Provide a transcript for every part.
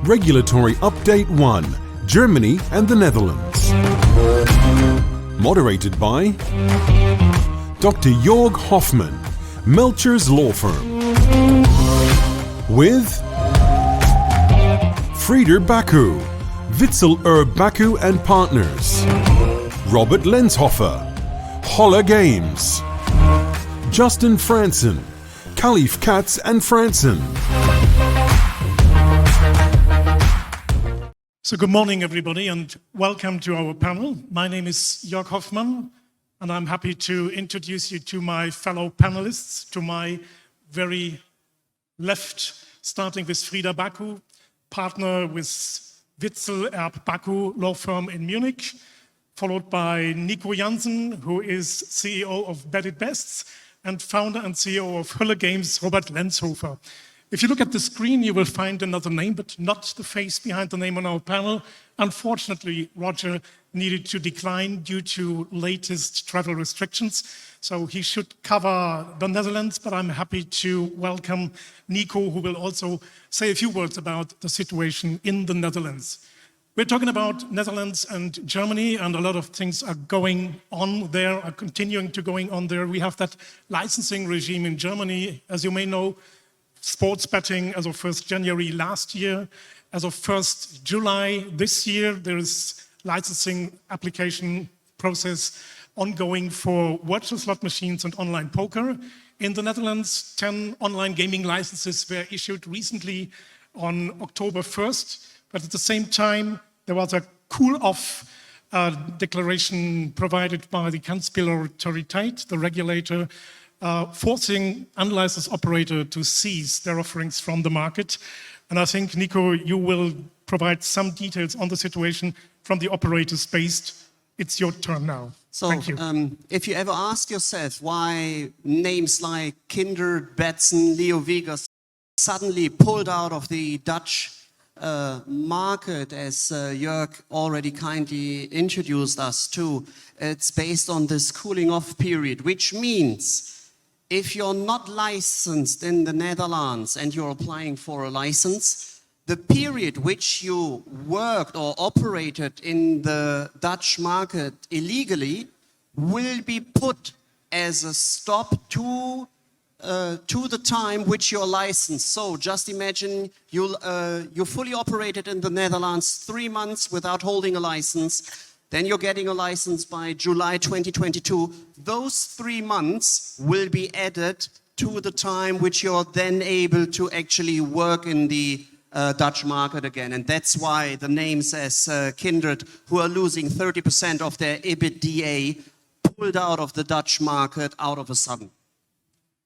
Regulatory Update 1, Germany and the Netherlands. Moderated by Dr. Joerg Hofmann, Melchers Law Firm. With Backu, Witzel Backu and Partners. Robert Lenzhofer, Hölle Games. Justin Franzen, Khalif Katz and Franzen. So good morning, everybody, and welcome to our panel. My name is Joerg Hofmann, and I'm happy to introduce you to my fellow panelists, to my very left, starting with Backu, partner with Witzel Backu law firm in Munich, followed by Nico Jansen, who is CEO of Bet It Bests, and founder and CEO of Hölle Games, Robert Lenzhofer. If you look at the screen, you will find another name, but not the face behind the name on our panel. Unfortunately, Roger needed to decline due to latest travel restrictions. So he should cover the Netherlands, but I'm happy to welcome Nico, who will also say a few words about the situation in the Netherlands. We're talking about Netherlands and Germany, and a lot of things are going on there, are continuing to going on there. We have that licensing regime in Germany, as you may know. Sports betting as of 1st January last year. As of 1st July this year, there is licensing application process ongoing for virtual slot machines and online poker. In the Netherlands, 10 online gaming licenses were issued recently on October 1st. But at the same time, there was a cool-off declaration provided by the Kansspelautoriteit, the regulator, forcing unlicensed operator to cease their offerings from the market. And I think, Nico, you will provide some details on the situation from the operators based. It's your turn now. So, thank you. If you ever ask yourself why names like Kindred, Betson, Leo Vegas suddenly pulled out of the Dutch market, as Joerg already kindly introduced us to, it's based on this cooling off period, which means if you're not licensed in the Netherlands and you're applying for a license, the period which you worked or operated in the Dutch market illegally will be put as a stop to the time which you're licensed. So just imagine you fully operated in the Netherlands 3 months without holding a license. Then you're getting a license by July 2022. Those 3 months will be added to the time which you're then able to actually work in the Dutch market again. And that's why the name says Kindred, who are losing 30% of their EBITDA, pulled out of the Dutch market out of a sudden.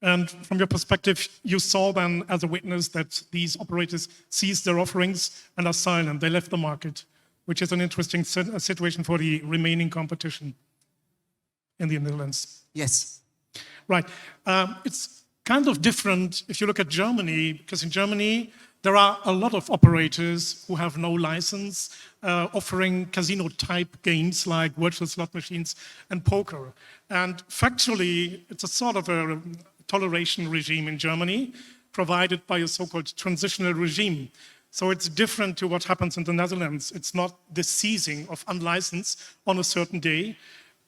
And from your perspective, you saw then as a witness that these operators seized their offerings and are silent. They left the market, which is an interesting situation for the remaining competition in the Netherlands. Yes. Right. It's kind of different if you look at Germany, because in Germany, there are a lot of operators who have no license, offering casino-type games like virtual slot machines and poker. And factually, it's a sort of a toleration regime in Germany, provided by a so-called transitional regime. So it's different to what happens in the Netherlands. It's not the seizing of unlicensed on a certain day.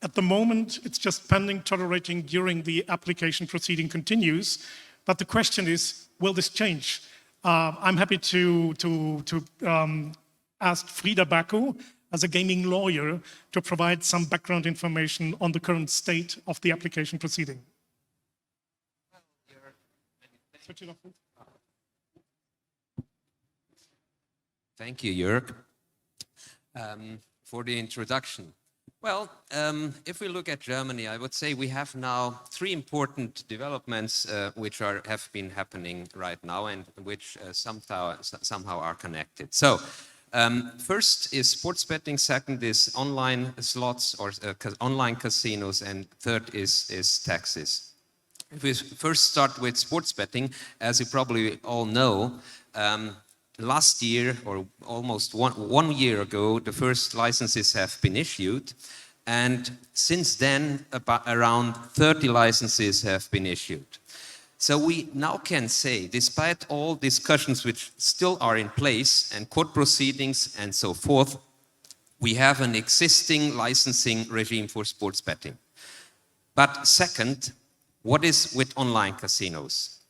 At the moment, it's just pending tolerating during the application proceeding continues. But the question is, will this change? I'm happy to ask Backu, as a gaming lawyer, to provide some background information on the current state of the application proceeding. Thank you, Joerg, for the introduction. Well, if we look at Germany, I would say we have now 3 important developments which have been happening right now and which somehow are connected. So, first is sports betting, second is online slots or online casinos, and third is taxes. If we first start with sports betting, as you probably all know, last year, or almost one year ago, the first licenses have been issued. And since then, around 30 licenses have been issued. So we now can say, despite all discussions which still are in place and court proceedings and so forth, we have an existing licensing regime for sports betting. But second, what is with online casinos?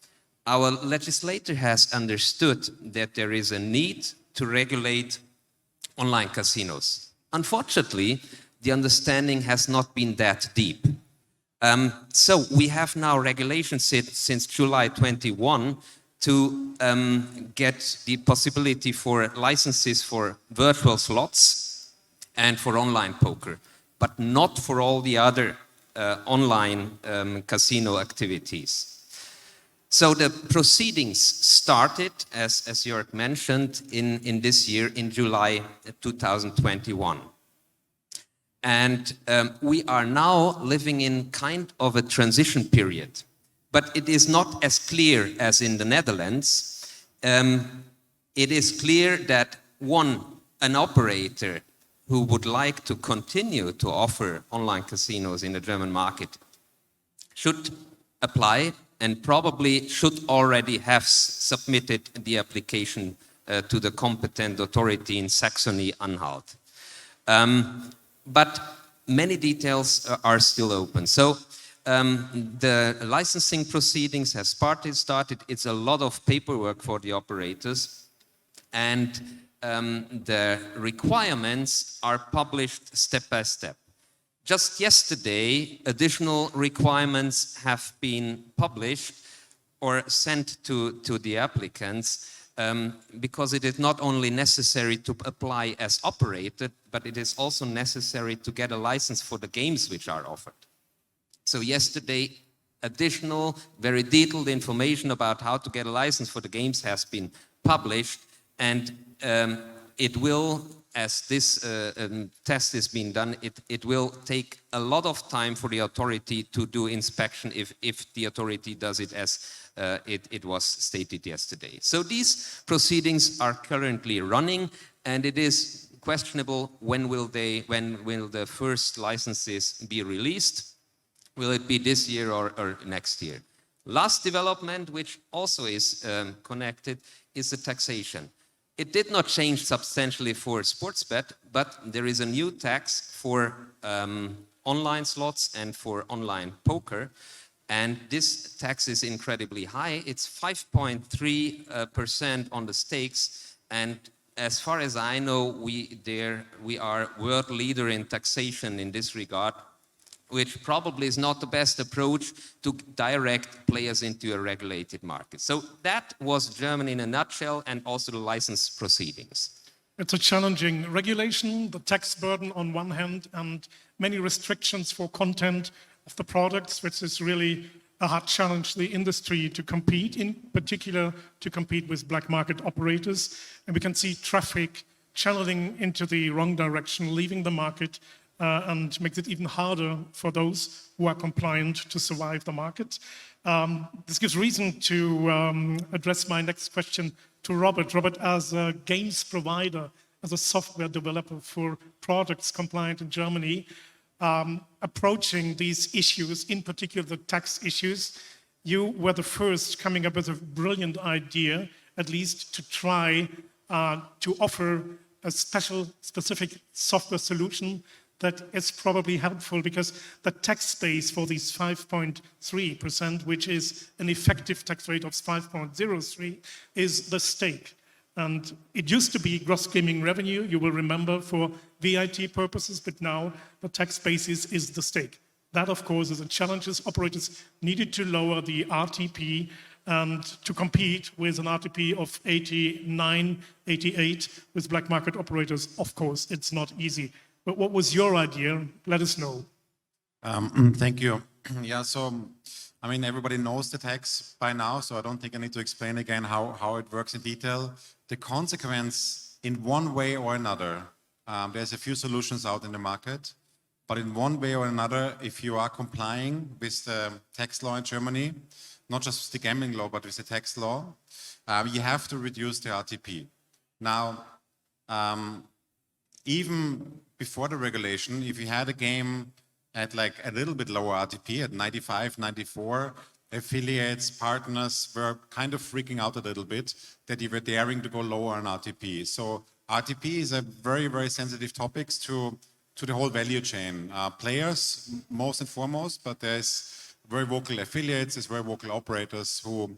Our legislator has understood that there is a need to regulate online casinos. Unfortunately, the understanding has not been that deep. So we have now regulations since July 21 to get the possibility for licenses for virtual slots and for online poker, but not for all the other online casino activities. So the proceedings started, as Joerg mentioned, in this year, in July 2021. And we are now living in kind of a transition period. But it is not as clear as in the Netherlands. It is clear that an operator who would like to continue to offer online casinos in the German market should apply and probably should already have submitted the application to the competent authority in Saxony-Anhalt. But many details are still open. So the licensing proceedings have started. It's a lot of paperwork for the operators. And the requirements are published step by step. Just yesterday, additional requirements have been published or sent to the applicants because it is not only necessary to apply as operator, but it is also necessary to get a license for the games which are offered. So yesterday, additional, very detailed information about how to get a license for the games has been published, and it will, as this test is being done, it will take a lot of time for the authority to do inspection if the authority does it as it was stated yesterday. So these proceedings are currently running, and it is questionable when will the first licenses be released. Will it be this year or next year? Last development, which also is connected, is the taxation. It did not change substantially for sports bet, but there is a new tax for online slots and for online poker. And this tax is incredibly high. It's 5.3% on the stakes. And as far as I know, we are world leader in taxation in this regard, which probably is not the best approach to direct players into a regulated market. So that was Germany in a nutshell, and also the license proceedings. It's a challenging regulation, the tax burden on one hand, and many restrictions for content of the products, which is really a hard challenge the industry to compete, in particular to compete with black market operators. And we can see traffic channeling into the wrong direction, leaving the market, and makes it even harder for those who are compliant to survive the market. This gives reason to address my next question to Robert. Robert, as a games provider, as a software developer for products compliant in Germany, approaching these issues, in particular the tax issues, you were the first coming up with a brilliant idea, at least to try to offer a specific software solution that is probably helpful, because the tax base for these 5.3%, which is an effective tax rate of 5.03, is the stake. And it used to be gross gaming revenue, you will remember, for VAT purposes, but now the tax basis is the stake. That, of course, is a challenge. Operators needed to lower the RTP, and to compete with an RTP of 89, 88 with black market operators, of course, it's not easy. But what was your idea? Let us know. Thank you. Yeah, so, I mean, everybody knows the tax by now, so I don't think I need to explain again how it works in detail. The consequence, in one way or another, there's a few solutions out in the market, but in one way or another, if you are complying with the tax law in Germany, not just the gambling law, but with the tax law, you have to reduce the RTP. Now, even before the regulation, if you had a game at like a little bit lower RTP, at 95, 94, affiliates, partners were kind of freaking out a little bit that they were daring to go lower on RTP. So RTP is a very, very sensitive topic to the whole value chain. Players, most and foremost, but there's very vocal affiliates, there's very vocal operators who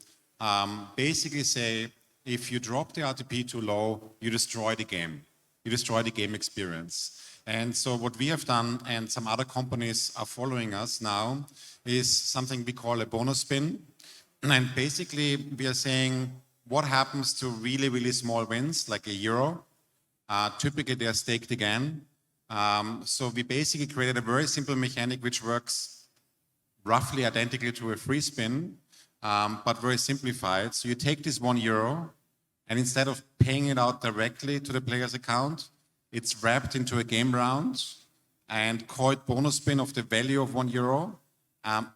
basically say, if you drop the RTP too low, you destroy the game. You destroy the game experience. And so what we have done, and some other companies are following us now, is something we call a bonus spin. And basically we are saying, what happens to really, really small wins, like €1? Typically they are staked again. So we basically created a very simple mechanic which works roughly identically to a free spin, but very simplified. So you take this €1, and instead of paying it out directly to the player's account, it's wrapped into a game round and called bonus spin of the value of €1.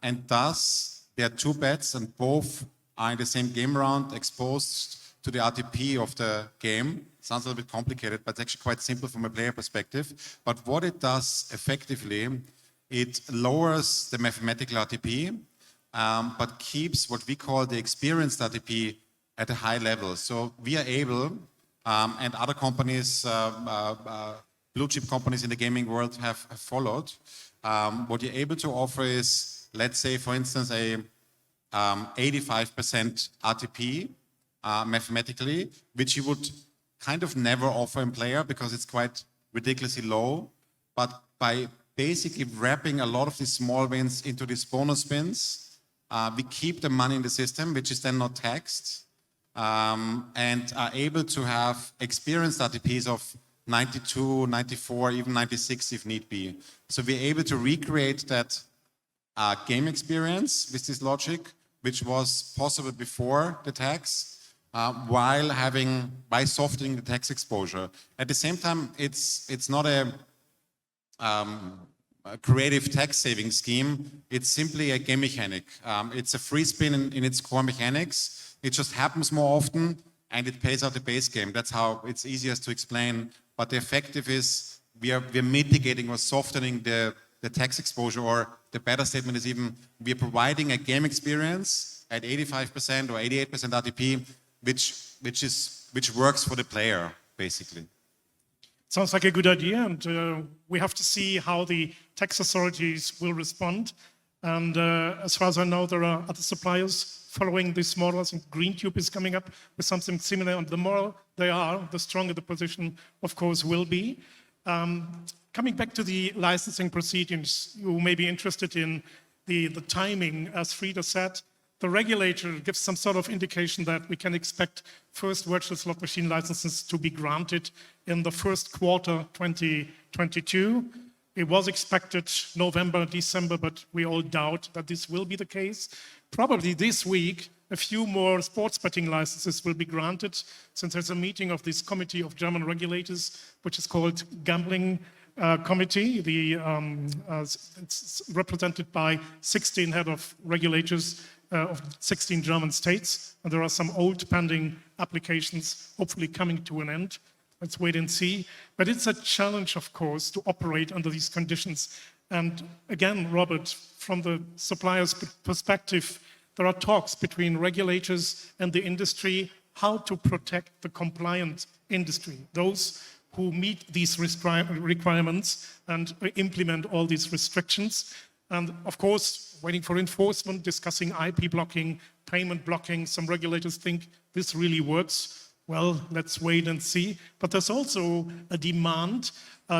And thus, there are two bets, and both are in the same game round, exposed to the RTP of the game. Sounds a little bit complicated, but it's actually quite simple from a player perspective. But what it does effectively, it lowers the mathematical RTP, but keeps what we call the experienced RTP at a high level. So we are able, and other companies, blue chip companies in the gaming world have followed. What you're able to offer is, let's say, for instance, a 85% RTP mathematically, which you would kind of never offer in player because it's quite ridiculously low. But by basically wrapping a lot of these small wins into these bonus spins, we keep the money in the system, which is then not taxed, and are able to have experienced RTPs of 92, 94, even 96 if need be. So we're able to recreate that game experience with this logic, which was possible before the tax, by softening the tax exposure. At the same time, it's not a creative tax saving scheme. It's simply a game mechanic. It's a free spin in its core mechanics. It just happens more often, and it pays out the base game. That's how it's easiest to explain. But the effective is we're mitigating or softening the tax exposure, or the better statement is even we're providing a game experience at 85% or 88% RTP, which works for the player, basically. Sounds like a good idea, and we have to see how the tax authorities will respond. And as far as I know, there are other suppliers following this model. I think GreenTube is coming up with something similar, and the more they are, the stronger the position, of course, will be. Coming back to the licensing proceedings, you may be interested in the timing. As Frieda said, the regulator gives some sort of indication that we can expect first virtual slot machine licenses to be granted in the first quarter 2022. It was expected November, December, but we all doubt that this will be the case. Probably this week, a few more sports betting licenses will be granted, since there's a meeting of this committee of German regulators, which is called Gambling Committee. It's represented by 16 head of regulators of 16 German states, and there are some old pending applications hopefully coming to an end. Let's wait and see. But it's a challenge, of course, to operate under these conditions. And again, Robert, from the supplier's perspective, there are talks between regulators and the industry how to protect the compliant industry, those who meet these requirements and implement all these restrictions. And of course, waiting for enforcement, discussing IP blocking, payment blocking. Some regulators think this really works. Well, let's wait and see. But there's also a demand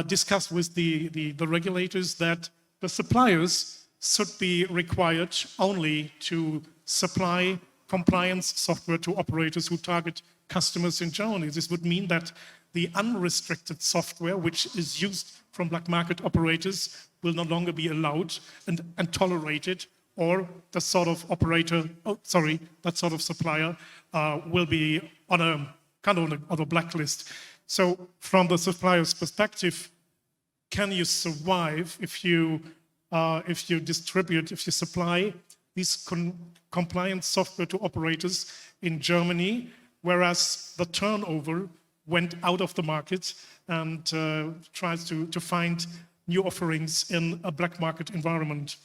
discussed with the regulators that the suppliers should be required only to supply compliance software to operators who target customers in Germany. This would mean that the unrestricted software, which is used from black market operators, will no longer be allowed and tolerated, or the sort of that sort of supplier will be on a kind of on a blacklist. So from the supplier's perspective, can you survive if you supply this compliance software to operators in Germany, whereas the turnover went out of the market and tries to find new offerings in a black market environment?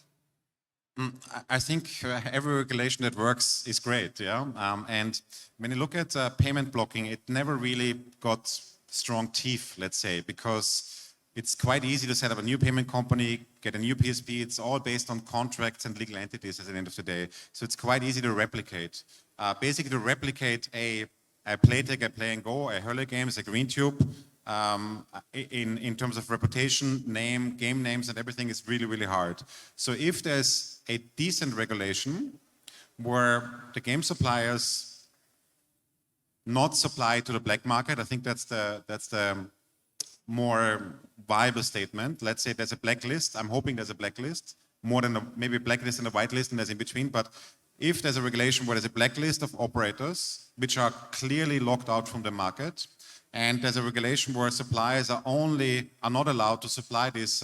I think every regulation that works is great, yeah. And when you look at payment blocking, it never really got strong teeth, let's say, because it's quite easy to set up a new payment company, get a new PSP. It's all based on contracts and legal entities at the end of the day. So it's quite easy to replicate. Basically, to replicate a Playtech, a Play and Go, a Hölle Games, a Green Tube, in terms of reputation, name, game names and everything is really, really hard. So if there's a decent regulation where the game suppliers not supply to the black market, I think that's the more viable statement. Let's say there's a blacklist. I'm hoping there's a blacklist, more than maybe a blacklist and a whitelist and there's in between. But if there's a regulation where there's a blacklist of operators which are clearly locked out from the market, and there's a regulation where suppliers are not allowed to supply these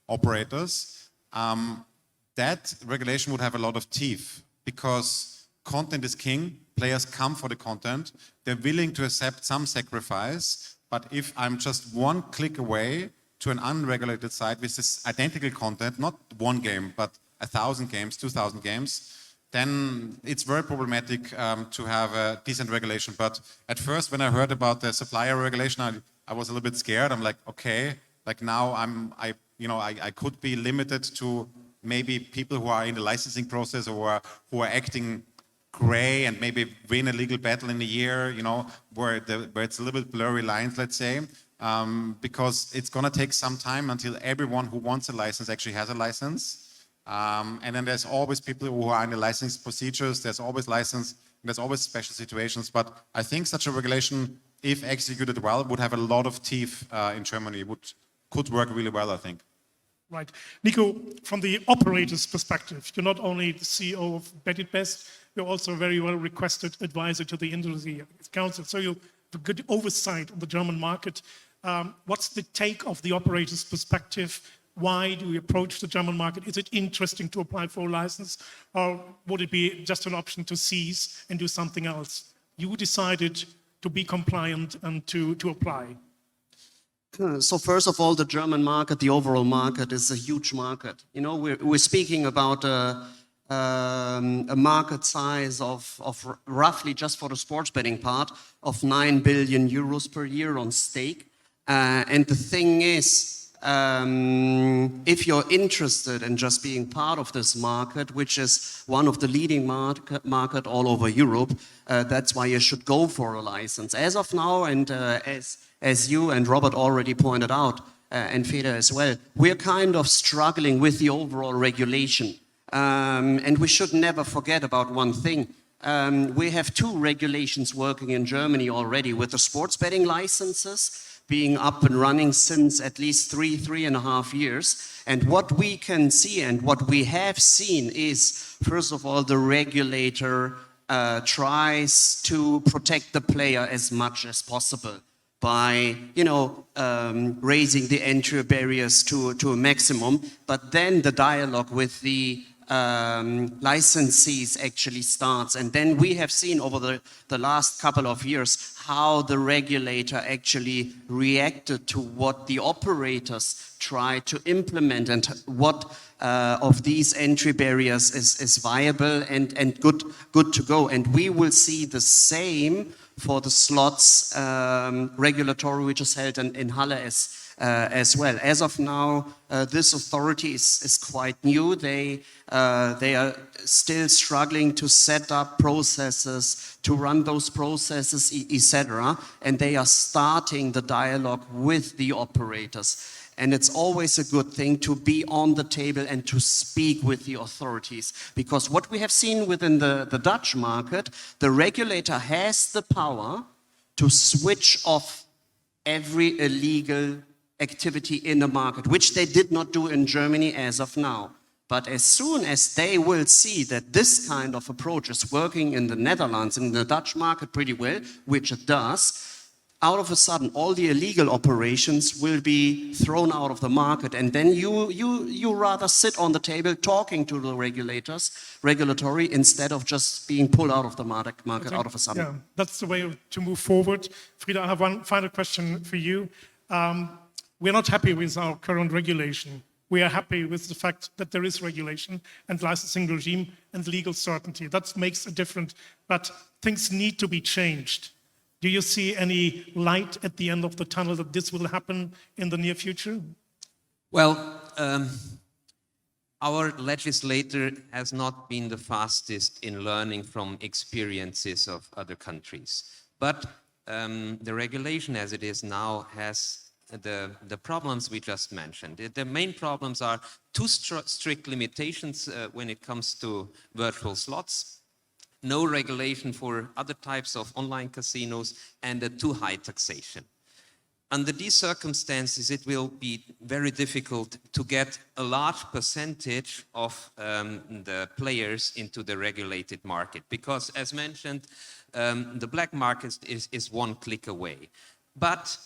operators, that regulation would have a lot of teeth because content is king. Players come for the content. They're willing to accept some sacrifice. But if I'm just one click away to an unregulated site with this identical content, not one game, but 1,000 games, 2,000 games, then it's very problematic to have a decent regulation. But at first, when I heard about the supplier regulation, I was a little bit scared. I'm like, okay, like now I could be limited to maybe people who are in the licensing process or who are acting gray and maybe win a legal battle in a year, where it's a little bit blurry lines, let's say, because it's going to take some time until everyone who wants a license actually has a license. And then there's always people who are in the license procedures, there's always special situations, but I think such a regulation, if executed well, would have a lot of teeth in Germany, could work really well, I think. Right. Nico, from the operator's perspective, you're not only the CEO of Bet It Best, you're also a very well requested advisor to the Industry Council, so you have a good oversight of the German market. What's the take of the operator's perspective? Why do we approach the German market? Is it interesting to apply for a license, or would it be just an option to cease and do something else? You decided to be compliant and to apply. So first of all, the German market, the overall market, is a huge market. We're speaking about a market size of roughly, just for the sports betting part, of 9 billion euros per year on stake. And the thing is, if you're interested in just being part of this market, which is one of the leading market all over Europe, that's why you should go for a license. As of now, and as you and Robert already pointed out, and Feder as well, we're kind of struggling with the overall regulation. And we should never forget about one thing. We have two regulations working in Germany already with the sports betting licenses being up and running since at least 3.5 years. And what we can see and what we have seen is, first of all, the regulator tries to protect the player as much as possible by, raising the entry barriers to a maximum. But then the dialogue with the licensees actually starts. And then we have seen over the last couple of years how the regulator actually reacted to what the operators try to implement and what of these entry barriers is viable and good to go. And we will see the same for the slots regulatory which is held in Halle as well. As of now, this authority is quite new. They are still struggling to set up processes, to run those processes, etc. And they are starting the dialogue with the operators. And it's always a good thing to be on the table and to speak with the authorities. Because what we have seen within the Dutch market, the regulator has the power to switch off every illegal activity in the market, which they did not do in Germany as of now. But as soon as they will see that this kind of approach is working in the Netherlands, in the Dutch market pretty well, which it does, out of a sudden all the illegal operations will be thrown out of the market, and then you rather sit on the table talking to the regulatory, instead of just being pulled out of the market out of a sudden. Yeah, that's the way to move forward. Frieda, I have one final question for you. We're not happy with our current regulation. we are happy with the fact that there is regulation and licensing regime and legal certainty. That makes a difference, but things need to be changed. Do you see any light at the end of the tunnel that this will happen in the near future? Well, our legislator has not been the fastest in learning from experiences of other countries. But the regulation as it is now has the problems we just mentioned. The main problems are too strict limitations when it comes to virtual slots, no regulation for other types of online casinos, and a too high taxation. Under these circumstances, it will be very difficult to get a large percentage of the players into the regulated market because, as mentioned, the black market is one click away. But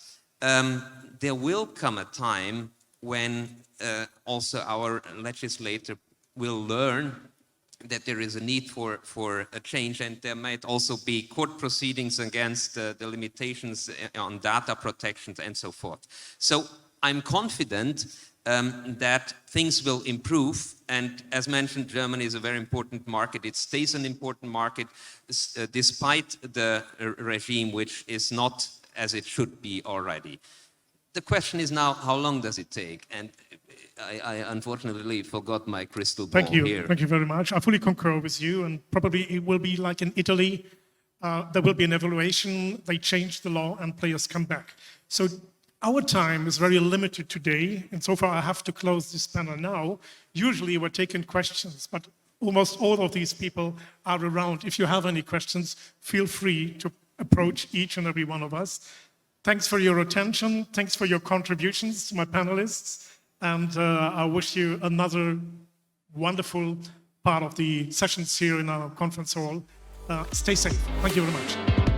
there will come a time when also our legislator will learn that there is a need for a change, and there might also be court proceedings against the limitations on data protections and so forth. So I'm confident that things will improve, and as mentioned, Germany is a very important market. It stays an important market despite the regime, which is not as it should be already. The question is now, how long does it take? And I unfortunately forgot my crystal ball here. Thank you very much. I fully concur with you, and probably it will be like in Italy. There will be an evaluation, they change the law, and players come back. So our time is very limited today, and so far I have to close this panel now. Usually we're taking questions, but almost all of these people are around. If you have any questions, feel free to approach each and every one of us. Thanks for your attention. Thanks for your contributions to my panelists. And I wish you another wonderful part of the sessions here in our conference hall. Stay safe. Thank you very much.